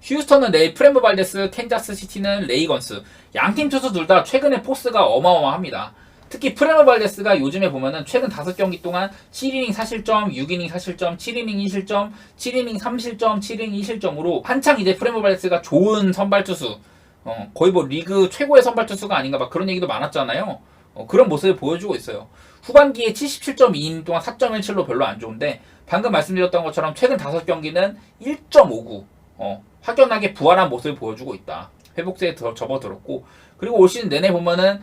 휴스턴은 내일 프렘브 발데스, 캔자스 시티는 레이건스. 양팀 투수 둘 다 최근에 포스가 어마어마합니다. 특히 프렘브 발데스가 요즘에 보면은 최근 5경기 동안 7이닝 4실점, 6이닝 4실점, 7이닝 2실점, 7이닝 3실점, 7이닝 2실점으로 한창 이제 프렘브 발데스가 좋은 선발 투수, 거의 뭐 리그 최고의 선발 투수가 아닌가 막 그런 얘기도 많았잖아요. 그런 모습을 보여주고 있어요. 후반기에 77.2이닝 동안 4.17로 별로 안 좋은데 방금 말씀드렸던 것처럼 최근 5경기는 1.59 확연하게 부활한 모습을 보여주고 있다. 회복세에 접어들었고 그리고 올 시즌 내내 보면은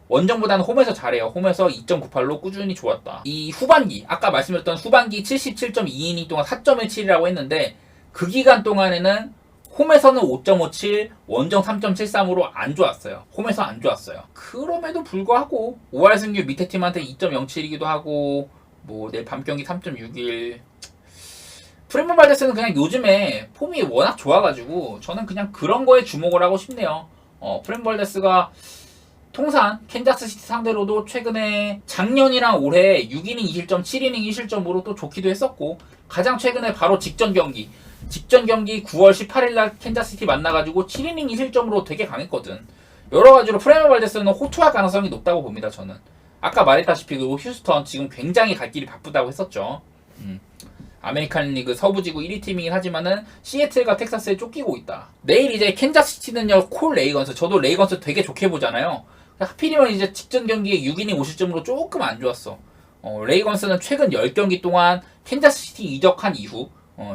원정보다는 홈에서 잘해요. 홈에서 2.98로 꾸준히 좋았다. 이 후반기 아까 말씀드렸던 후반기 77.2이닝 동안 4.17이라고 했는데 그 기간 동안에는 홈에서는 5.57, 원정 3.73으로 안 좋았어요. 홈에서 안 좋았어요. 그럼에도 불구하고 5할 승률 밑에 팀한테 2.07이기도 하고 뭐 내일 밤 경기 3.61. 프레모 발데스는 그냥 요즘에 폼이 워낙 좋아가지고 저는 그냥 그런 거에 주목을 하고 싶네요. 프레모 발데스가 통산 캔자스시티 상대로도 최근에 작년이랑 올해 6이닝 2실점, 7이닝 2실점으로 또 좋기도 했었고 가장 최근에 바로 직전 경기 9월 18일날 캔자스시티 만나가지고 7이닝 2실점으로 되게 강했거든. 여러가지로 프레모 발데스는 호투할 가능성이 높다고 봅니다. 저는 아까 말했다시피 그리고 휴스턴 지금 굉장히 갈 길이 바쁘다고 했었죠. 아메리칸 리그 서부지구 1위 팀이긴 하지만은 시애틀과 텍사스에 쫓기고 있다. 내일 이제 캔자스시티는요 콜 레이건스. 저도 레이건스 되게 좋게 보잖아요. 하필이면 이제 직전 경기에 6이닝 50점으로 조금 안 좋았어. 레이건스는 최근 10경기 동안 캔자스시티 이적한 이후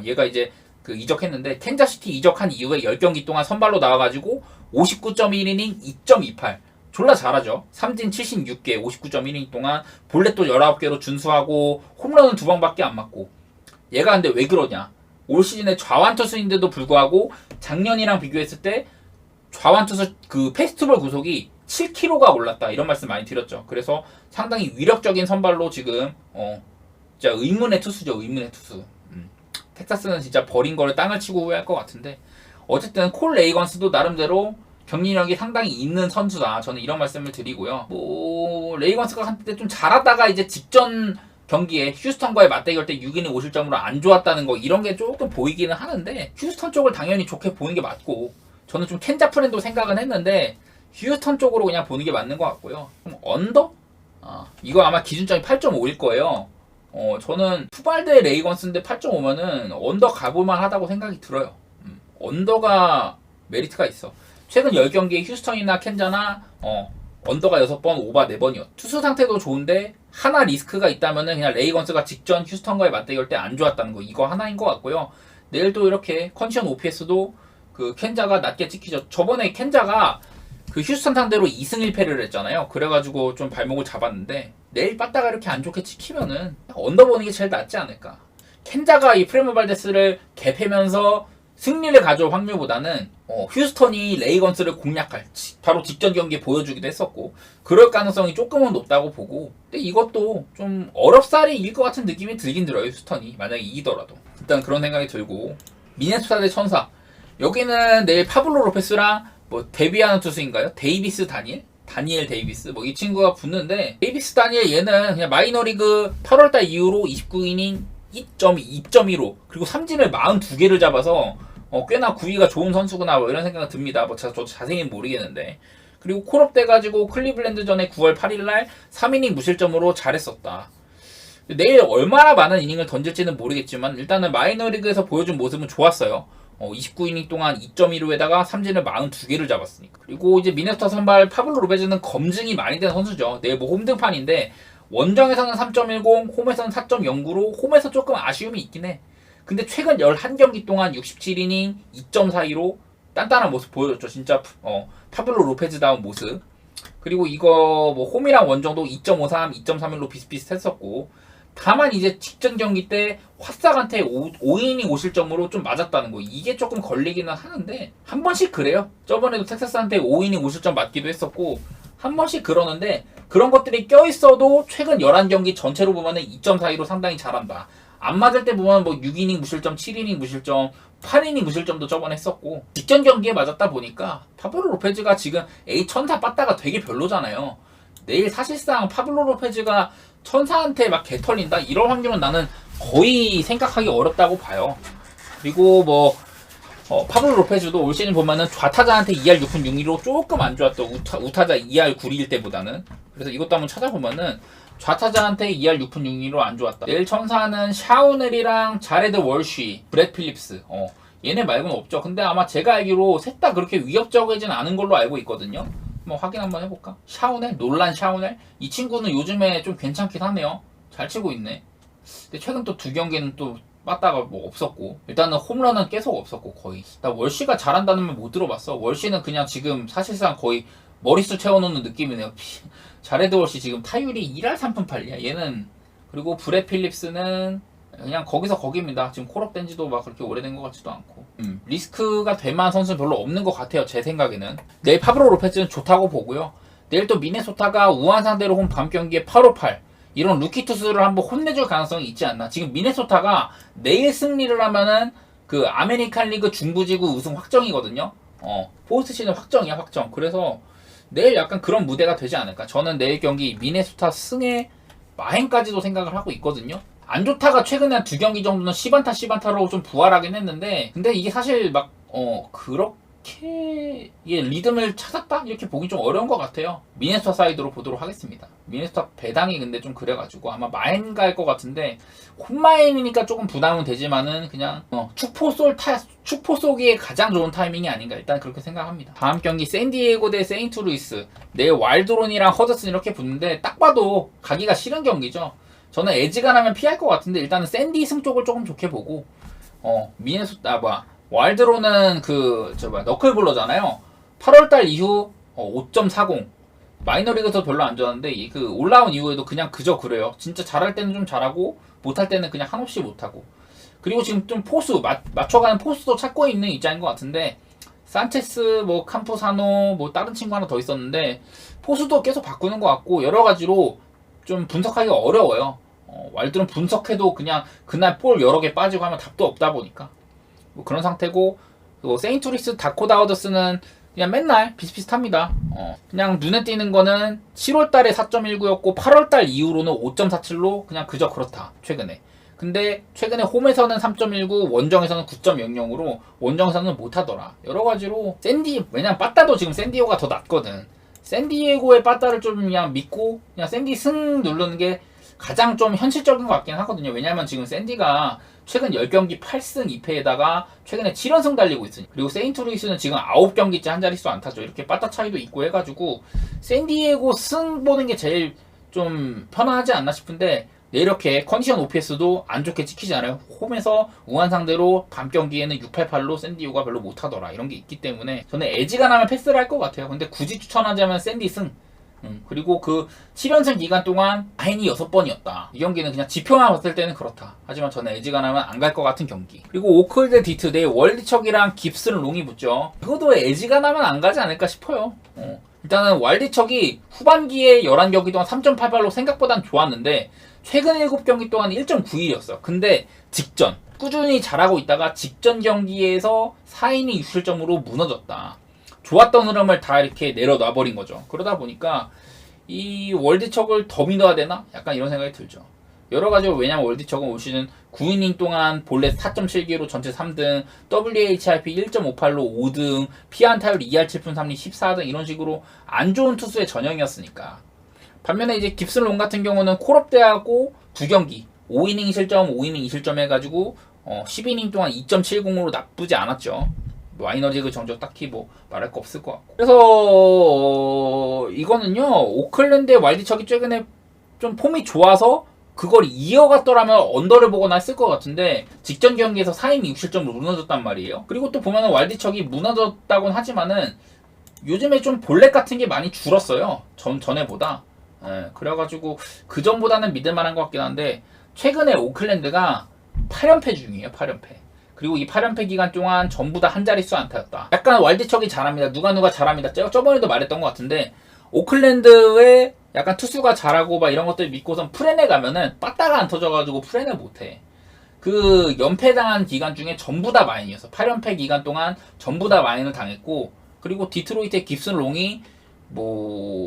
얘가 이제 그 이적했는데 캔자스시티 이적한 이후에 10경기 동안 선발로 나와가지고 59.1이닝 2.28 졸라 잘하죠. 삼진 76개 59.1이닝 동안 볼넷도 19개로 준수하고 홈런은 2방밖에 안 맞고 얘가 근데 왜 그러냐 올 시즌에 좌완 투수인데도 불구하고 작년이랑 비교했을 때 좌완 투수 그 페스티벌 구속이 7kg가 올랐다 이런 말씀 많이 드렸죠. 그래서 상당히 위력적인 선발로 지금 진짜 의문의 투수죠. 의문의 투수. 텍사스는 진짜 버린 거를 땅을 치고 후회할 것 같은데 어쨌든 콜 레이건스도 나름대로 경기력이 상당히 있는 선수다. 저는 이런 말씀을 드리고요. 뭐 레이건스가 한때 좀 잘하다가 이제 직전 경기에 휴스턴과의 맞대결 때 6이닝 5실점으로 안 좋았다는 거 이런 게 조금 보이기는 하는데 휴스턴 쪽을 당연히 좋게 보는 게 맞고 저는 좀 켄자프렌도 생각은 했는데 휴스턴 쪽으로 그냥 보는 게 맞는 것 같고요. 그럼 언더? 이거 아마 기준점이 8.5일 거예요. 저는 투발대 레이건스인데 8.5면은 언더 가볼만 하다고 생각이 들어요. 언더가 메리트가 있어. 최근 10경기에 휴스턴이나 켄자나 언더가 6번, 오바 4번이었. 투수 상태도 좋은데 하나 리스크가 있다면은 그냥 레이건스가 직전 휴스턴과의 맞대결 때 안 좋았다는 거 이거 하나인 것 같고요. 내일 또 이렇게 컨디션 OPS도 그 켄자가 낮게 찍히죠. 저번에 켄자가 그 휴스턴 상대로 2승 1패를 했잖아요. 그래가지고 좀 발목을 잡았는데 내일 빠따가 이렇게 안 좋게 찍히면은 언더 보는 게 제일 낫지 않을까. 켄자가 이 프레모 발데스를 갭하면서 승리를 가져올 확률보다는 휴스턴이 레이건스를 공략할 바로 직전 경기에 보여주기도 했었고 그럴 가능성이 조금은 높다고 보고 근데 이것도 좀 어렵사리 이길 것 같은 느낌이 들긴 들어요. 휴스턴이 만약에 이기더라도 일단 그런 생각이 들고 미네소타 대 천사 여기는 내일 파블로 로페스랑 뭐 데뷔하는 투수인가요? 데이비스 다니엘 데이비스 뭐 이 친구가 붙는데 데이비스 다니엘 얘는 그냥 마이너리그 8월달 이후로 29이닝 2.15 그리고 삼진을 42개를 잡아서 꽤나 구위가 좋은 선수구나 뭐 이런 생각이 듭니다. 뭐 저도 자세히는 모르겠는데 그리고 콜업 돼가지고 클리블랜드전에 9월 8일날 3이닝 무실점으로 잘했었다. 내일 얼마나 많은 이닝을 던질지는 모르겠지만 일단은 마이너리그에서 보여준 모습은 좋았어요. 29이닝 동안 2.15에다가 삼진을 42개를 잡았으니까. 그리고 이제 미네소타 선발 파블로 로베즈는 검증이 많이 된 선수죠. 내일 뭐 홈등판인데 원정에서는 3.10, 홈에서는 4.09로 홈에서 조금 아쉬움이 있긴 해. 근데 최근 11경기 동안 67이닝 2.42로 단단한 모습 보여줬죠. 진짜 파블로 로페즈다운 모습. 그리고 이거 뭐 홈이랑 원정도 2.53, 2.31로 비슷비슷했었고 다만 이제 직전 경기 때 화싹한테 5이닝 5실점으로 좀 맞았다는 거 이게 조금 걸리기는 하는데 한 번씩 그래요. 저번에도 텍사스한테 5이닝 5실점 맞기도 했었고 한 번씩 그러는데 그런 것들이 껴있어도 최근 11경기 전체로 보면은 2.42로 상당히 잘한다. 안 맞을 때 보면 뭐 6이닝 무실점, 7이닝 무실점, 8이닝 무실점도 저번에 했었고 직전 경기에 맞았다 보니까 파블로 로페즈가 지금 천사 빠따가 되게 별로잖아요. 내일 사실상 파블로 로페즈가 천사한테 막 개털린다 이런 확률은 나는 거의 생각하기 어렵다고 봐요. 그리고 뭐 파블로 로페즈도 올 시즌 보면은 좌타자한테 2할 6푼 6리로 조금 안 좋았던 우타자 2할 9리일 때보다는 그래서 이것도 한번 찾아보면은 좌타자한테 2할 6푼 6리로 안 좋았다. 내일 천사는 샤우넬이랑 자레드 월쉬, 브렛 필립스 얘네 말고는 없죠. 근데 아마 제가 알기로 셋 다 그렇게 위협적이진 않은 걸로 알고 있거든요. 한번 확인 한번 해볼까? 샤오넬? 놀란 샤오넬? 이 친구는 요즘에 좀 괜찮긴 하네요. 잘 치고 있네. 근데 최근 또 두 경기는 또 빠따가 뭐 없었고, 일단은 홈런은 계속 없었고, 거의. 나 월시가 잘한다는 말 못 들어봤어. 월시는 그냥 지금 사실상 거의 머릿수 채워놓는 느낌이네요. 자레드 월시 지금 타율이 1할 3푼 8리야. 얘는. 그리고 브렛 필립스는 그냥 거기서 거기입니다. 지금 콜업 된 지도 막 그렇게 오래된 것 같지도 않고. 리스크가 될 만한 선수는 별로 없는 것 같아요. 제 생각에는. 내일 파브로 로페즈는 좋다고 보고요. 내일 또 미네소타가 우한 상대로 홈 밤 경기에 8-5-8. 이런 루키 투수를 한번 혼내줄 가능성이 있지 않나. 지금 미네소타가 내일 승리를 하면은 그 아메리칸 리그 중부지구 우승 확정이거든요. 포스트 시즌 확정이야, 확정. 그래서 내일 약간 그런 무대가 되지 않을까. 저는 내일 경기 미네소타 승에 마행까지도 생각을 하고 있거든요. 안좋다가 최근에 한 두 경기 정도는 시반타로 좀 부활하긴 했는데, 근데 이게 사실 막 그렇게 이게 리듬을 찾았다? 이렇게 보기 좀 어려운 것 같아요. 미네소타 사이드로 보도록 하겠습니다. 미네소타 배당이 근데 좀 그래가지고 아마 마행 갈 것 같은데, 홈마행이니까 조금 부담은 되지만은 그냥 축포 쏘기에 가장 좋은 타이밍이 아닌가, 일단 그렇게 생각합니다. 다음 경기 샌디에고 대 세인트루이스. 내일 와일드론이랑 허드슨 이렇게 붙는데 딱 봐도 가기가 싫은 경기죠. 저는 에지가 나면 피할 것 같은데, 일단은 샌디 승 쪽을 조금 좋게 보고, 와일드로는 너클볼러잖아요. 8월달 이후 5.40. 마이너리그에서 별로 안 좋았는데, 그 올라온 이후에도 그냥 그저 그래요. 진짜 잘할 때는 좀 잘하고, 못할 때는 그냥 한없이 못하고. 그리고 지금 좀 맞춰가는 포수도 찾고 있는 입장인 것 같은데, 산체스, 캄푸사노, 다른 친구 하나 더 있었는데, 포수도 계속 바꾸는 것 같고, 여러 가지로 좀 분석하기가 어려워요. 와일드는 분석해도 그냥 그날 볼 여러 개 빠지고 하면 답도 없다 보니까 그런 상태고, 세인트루이스 다코다 허더스는 그냥 맨날 비슷비슷합니다. 그냥 눈에 띄는 거는 7월달에 4.19였고 8월달 이후로는 5.47로 그냥 그저 그렇다, 최근에. 근데 최근에 홈에서는 3.19, 원정에서는 9.00으로 원정에서는 못하더라. 여러 가지로 왜냐면 빠따도 지금 샌디에고가 더 낫거든. 샌디에고의 빠따를 좀 그냥 믿고 그냥 샌디 승 누르는 게 가장 좀 현실적인 것 같긴 하거든요. 왜냐면 지금 샌디가 최근 10경기 8승 2패에다가 최근에 7연승 달리고 있으니, 그리고 세인트루이스는 지금 9경기째 한 자릿수 안 타죠. 이렇게 빠따 차이도 있고 해가지고 샌디에고 승 보는 게 제일 좀 편하지 않나 싶은데, 이렇게 컨디션 OPS도 안 좋게 찍히지 않아요. 홈에서 우한 상대로 밤 경기에는 688로 샌디에고가 별로 못하더라, 이런 게 있기 때문에 저는 에지가 나면 패스를 할 것 같아요. 근데 굳이 추천하자면 샌디 승. 그리고 그 7연승 기간 동안 라인이 6번이었다. 이 경기는 그냥 지표만 봤을 때는 그렇다. 하지만 저는 에지가 나면 안 갈 것 같은 경기. 그리고 오클드 디트 대 월디척이랑 깁슨 롱이 붙죠. 그것도 에지가 나면 안 가지 않을까 싶어요. 일단은 월디척이 후반기에 11경기 동안 3.88로 생각보단 좋았는데, 최근 7경기 동안 1.91이었어요. 근데 직전 꾸준히 잘하고 있다가 직전 경기에서 4이닝 6실점으로 무너졌다. 좋았던 흐름을 다 이렇게 내려놔버린 거죠. 그러다 보니까 이 월드척을 더 믿어야 되나? 약간 이런 생각이 들죠. 여러 가지로. 왜냐면 월드척은 올 시즌 9이닝 동안 볼넷 4.7개로 전체 3등, WHIP 1.58로 5등, 피안타율 2할 7푼 3리 14등, 이런 식으로 안 좋은 투수의 전형이었으니까. 반면에 이제 깁슨 롱 같은 경우는 콜업대하고 2경기 5이닝 실점 5이닝 2실점 해가지고 10이닝 동안 2.70으로 나쁘지 않았죠. 마이너리그 정적 딱히 말할 거 없을 것 같고. 그래서 이거는요, 오클랜드의 와일드척이 최근에 좀 폼이 좋아서 그걸 이어갔더라면 언더를 보거나 했을 것 같은데, 직전 경기에서 4이닝 6실점으로 무너졌단 말이에요. 그리고 또 보면은 와일드척이 무너졌다곤 하지만은 요즘에 좀 볼넷 같은 게 많이 줄었어요. 전에보다. 그래가지고 그 전보다는 믿을만한 것 같긴 한데, 최근에 오클랜드가 8연패 중이에요. 8연패. 그리고 이 8연패 기간 동안 전부 다 한 자릿수 안타였다. 약간 와일드척이 잘합니다. 누가 잘합니다. 저번에도 말했던 것 같은데, 오클랜드의 약간 투수가 잘하고 이런 것들 믿고선 프렌에 가면은 빠따가 안 터져가지고 프렌을 못해. 그 연패당한 기간 중에 전부 다 마인이었어. 8연패 기간 동안 전부 다 마인을 당했고, 그리고 디트로이트의 깁슨 롱이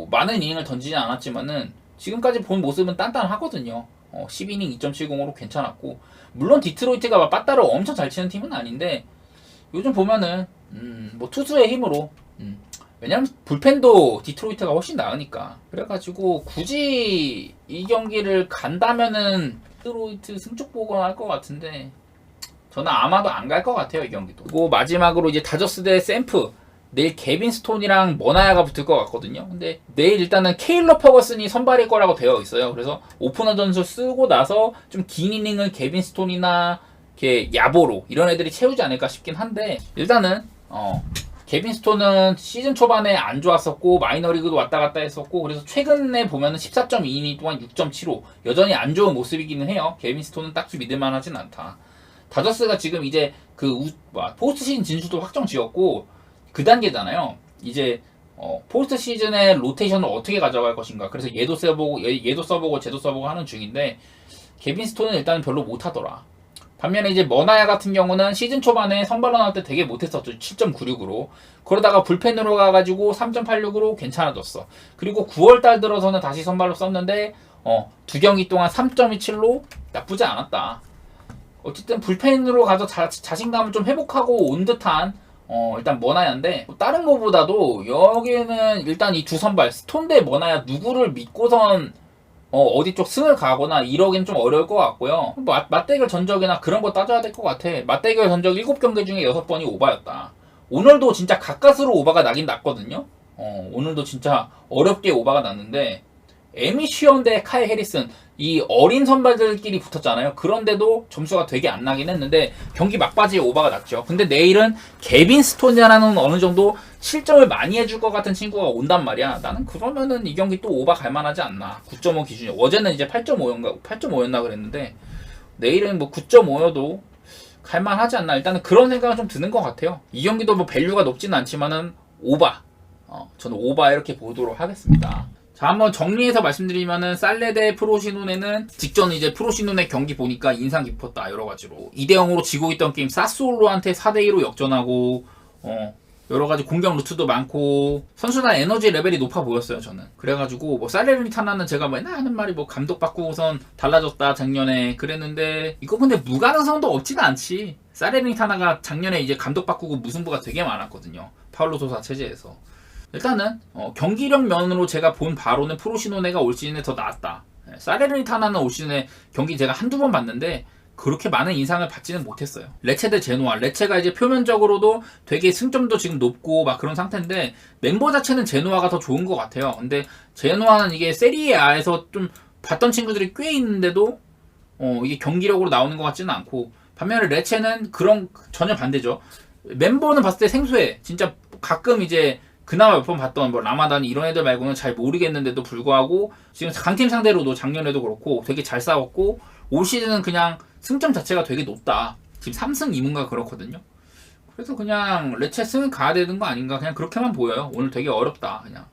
많은 이닝을 던지진 않았지만은 지금까지 본 모습은 단단하거든요. 10이닝 2.70으로 괜찮았고, 물론 디트로이트가 빠따로 엄청 잘 치는 팀은 아닌데, 요즘 보면은 투수의 힘으로, 왜냐면 불펜도 디트로이트가 훨씬 나으니까. 그래가지고 굳이 이 경기를 간다면은 디트로이트 승쪽 보거나 할 것 같은데, 저는 아마도 안 갈 것 같아요, 이 경기도. 그리고 마지막으로 이제 다저스 대 샘프. 내일 개빈 스톤이랑 머나야가 붙을 것 같거든요. 근데 내일 일단은 케일러 퍼거슨이 선발일 거라고 되어 있어요. 그래서 오프너 전술 쓰고 나서 좀 긴 이닝을 개빈 스톤이나 이렇게 야보로 이런 애들이 채우지 않을까 싶긴 한데, 일단은 개빈 스톤은 시즌 초반에 안 좋았었고 마이너리그도 왔다 갔다 했었고, 그래서 최근에 보면은 14.2이닝 동안 6.75 여전히 안 좋은 모습이기는 해요. 개빈 스톤은 딱히 믿을만 하진 않다. 다저스가 지금 이제 포스트 시즌 진출도 확정 지었고 그 단계잖아요. 이제 포스트 시즌의 로테이션을 어떻게 가져갈 것인가. 그래서 얘도 써보고 쟤도 써보고 하는 중인데, 개빈 스톤은 일단 별로 못하더라. 반면에 이제 머나야 같은 경우는 시즌 초반에 선발로 나올 때 되게 못했었죠. 7.96으로. 그러다가 불펜으로 가가지고 3.86으로 괜찮아졌어. 그리고 9월달 들어서는 다시 선발로 썼는데 2경기 동안 3.27로 나쁘지 않았다. 어쨌든 불펜으로 가서 자신감을 좀 회복하고 온 듯한 일단 머나야인데, 다른 거보다도 여기는 일단 이 두 선발 스톤 대 머나야 누구를 믿고선 어디 쪽 승을 가거나 이러긴 좀 어려울 것 같고요. 맞대결 전적이나 그런 거 따져야 될 것 같아. 맞대결 전적 7경기 중에 6번이 오바였다. 오늘도 진짜 가까스로 오바가 나긴 났거든요. 오늘도 진짜 어렵게 오바가 났는데, 에미 쉬언 대 카이 해리슨, 이 어린 선발들끼리 붙었잖아요. 그런데도 점수가 되게 안 나긴 했는데 경기 막바지에 오바가 났죠. 근데 내일은 개빈 스톤이라는 어느 정도 실점을 많이 해줄 것 같은 친구가 온단 말이야. 나는 그러면은 이 경기 또 오바 갈만하지 않나. 9.5 기준이. 어제는 이제 8.5였나 그랬는데 내일은 뭐 9.5여도 갈만하지 않나. 일단은 그런 생각은 좀 드는 것 같아요. 이 경기도 뭐 밸류가 높지는 않지만은 오바. 저는 오바 이렇게 보도록 하겠습니다. 자, 한번 정리해서 말씀드리면은 살레 대 프로시노네는 직전 이제 프로시노네 경기 보니까 인상 깊었다. 여러 가지로 2대0으로 지고 있던 게임 사스올로한테 4대2로 역전하고 여러 가지 공격 루트도 많고 선수단 에너지 레벨이 높아 보였어요. 저는 그래가지고 뭐 살레르니타나는 제가 맨날 하는 말이 뭐 감독 바꾸고선 달라졌다 작년에 그랬는데, 이거 근데 무가능성도 없지는 않지. 살레르니타나가 작년에 이제 감독 바꾸고 무승부가 되게 많았거든요. 파울로 소사 체제에서. 일단은 경기력 면으로 제가 본 바로는 프로시노네가 올 시즌에 더 나았다. 살레르니타나는 올 시즌에 경기 제가 한두 번 봤는데 그렇게 많은 인상을 받지는 못했어요. 레체 대 제노아. 레체가 이제 표면적으로도 되게 승점도 지금 높고 막 그런 상태인데 멤버 자체는 제노아가 더 좋은 것 같아요. 근데 제노아는 이게 세리에아에서 좀 봤던 친구들이 꽤 있는데도 이게 경기력으로 나오는 것 같지는 않고, 반면에 레체는 그런 전혀 반대죠. 멤버는 봤을 때 생소해. 진짜 가끔 이제 그나마 몇 번 봤던 뭐 라마단 이런 애들 말고는 잘 모르겠는데도 불구하고 지금 강팀 상대로도 작년에도 그렇고 되게 잘 싸웠고, 올 시즌은 그냥 승점 자체가 되게 높다. 지금 3승 2무인가 그렇거든요. 그래서 그냥 레체 승 가야 되는 거 아닌가, 그냥 그렇게만 보여요. 오늘 되게 어렵다 그냥.